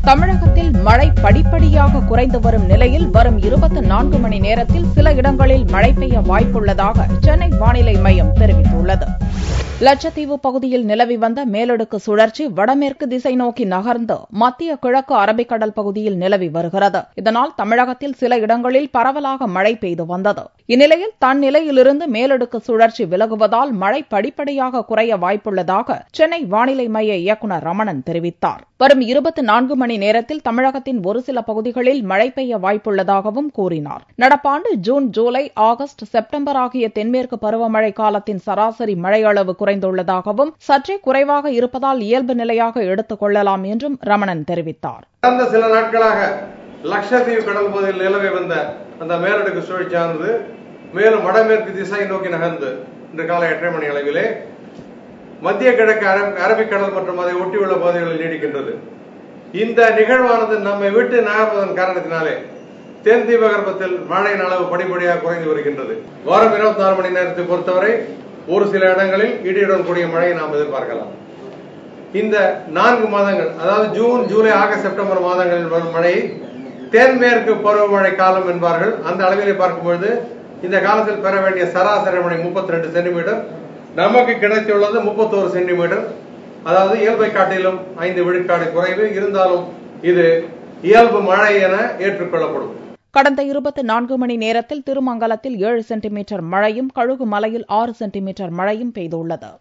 தமிழகத்தில் மழை படிப்படியாக குறைந்து வரும் நிலையில் வரும் 24 மணி நேரத்தில் சில இடங்களில் மழை பெய்ய வாய்ப்புள்ளதாக சென்னை வானிலை மையம் தெரிவித்துள்ளது. லட்சத்தீவு பகுதியில் நிலவி வந்த மேலடுக்கு சுழற்சி வடமேற்கு திசை நோக்கி நகர்ந்து மத்திய கிழக்கு அரபிக்கடல் பகுதியில் நிலவி வருகிறது. இதனால் தமிழகத்தில் சில இடங்களில் பரவலாக மழை பெய்து வந்தது. இந்நிலையில் தன்னிலையிலிருந்து மேலடுக்கு சுழற்சி விலகுவதால் மழை படிப்படியாக குறைய வாய்ப்புள்ளதாக சென்னை வானிலை மைய இயக்குநர் ரமணன் தெரிவித்தார். வரும் 24 மணி நேரத்தில் தமிழகத்தின் ஒரு சில பகுதிகளில் மழை பெய்ய வாய்ப்புள்ளதாகவும் கூறினார். நடப்பாண்டு ஜூன், ஜூலை, ஆகஸ்ட், செப்டம்பர் ஆகிய தென்மேற்கு பருவமழை காலத்தின் சராசரி மழை அளவு குறைந்துள்ளதாகவும் சற்றே குறைவாக இருப்பதால் இயல்பு நிலையாக எடுத்துக் கொள்ளலாம் என்றும் ரமணன் தெரிவித்தார். கடந்த சில நாட்களாக லட்சத்தீவு கடல் பகுதியில் நிலவி வந்த அந்த மேலடுக்கு சுழற்சியானது மேலும் வடமேற்கு திசை நோக்கி நகர்ந்து இன்று காலை 8:30 மணி அளவிலே மத்திய கிழக்கு அரபிக்கடல் மற்றும் அதை ஒட்டியுள்ள பகுதிகளில் நீடிக்கின்றது. இந்த நிகழ்வானது நம்மை விட்டு நகர்வதன் காரணத்தினாலே தென் தீபகற்பத்தில் மழையின் அளவு படிப்படியாக குறைந்து வருகின்றது. வாரம் 24 மணி நேரத்தை பொறுத்தவரை ஒரு சில இடங்களில் இடியுடன் கூடிய மழையை நாம் எதிர்பார்க்கலாம். இந்த 4 மாதங்கள், அதாவது ஜூன், ஜூலை, ஆகஸ்ட், செப்டம்பர் மாதங்களில் வரும் மழை தென்மேற்கு பருவமழை காலம் என்பார்கள். அந்த அளவிலே பார்க்கும்பொழுது இந்த காலத்தில் பெற வேண்டிய சராசரி மழை 32 சென்டிமீட்டர், நமக்கு கிடைத்துள்ளது 31 சென்டிமீட்டர். அதாவது இயல்பை காட்டிலும் 5 விழுக்காடு குறைவு. இருந்தாலும் இது இயல்பு மழை என ஏற்றுக்கொள்ளப்படும். கடந்த 24 மணி நேரத்தில் திருமங்கலத்தில் 7 சென்டிமீட்டர் மழையும், கழுகுமலையில் 6 சென்டிமீட்டர் மழையும் பெய்துள்ளது.